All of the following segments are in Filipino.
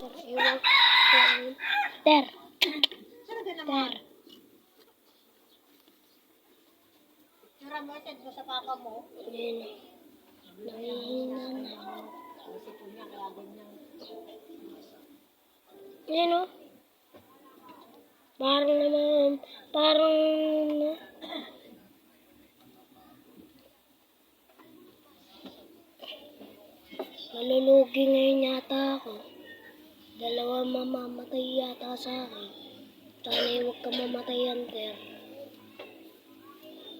Ewan ko. Ter. Ter. Tira mo, send mo sa papa mo. Ayan. Nangihina na. Sipon niya, kaya ganyan. Ayan o. Parang malulugi ngayon yata ako. Dalawa mamamatay yata sa akin. Sana'y huwag ka mamatay, Hunter.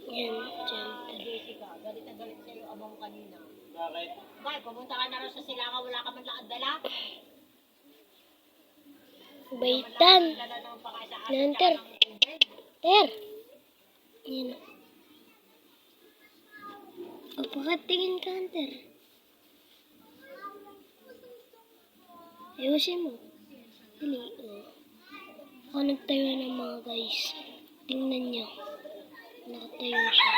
Yan, siyempre. Busy ka. Galit na galit sa'yo ama mo kanina. Bakit? Bakit? Pumunta ka na rin sa silangan, wala ka man lang dala? Baitan. Dala naman pa kayo sa asin, Hunter. tsaka ng tubig. Ter. Yan. O, pakatingin ka, Hunter. Ayusin mo. Dali, o. Ako nagtayo ng mga guys. Tingnan niyo. Nakatayo siya.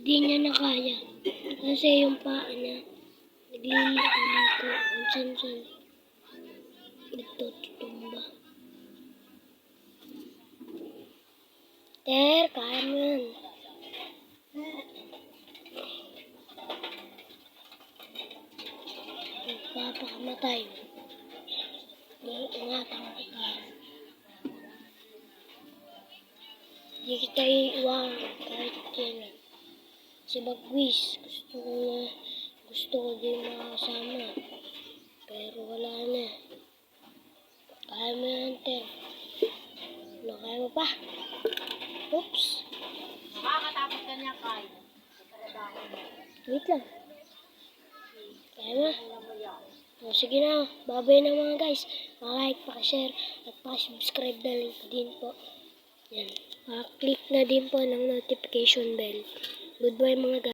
Di niya na kaya. Kasi yung paa niya, nagliliko. Ang san-san. Ito, tutumba. Ter, kaya mo yan. Magpapakamatay. Iingatan kita. Di kita iiwan kahit yan. Si Bagwis, gusto ko din makasama. Pero wala na. Kaya mo yan, Ter. Ano, kaya mo pa? Oops. Nakakatapos ka niya, Kai. Wait lang. Kaya mo? Alam mo yan. O, sige na. Babay na mga guys. Pa-like, pa-share, at pa-subscribe na link din po. Yan. Pa-click na din po ng notification bell. Goodbye mga guys.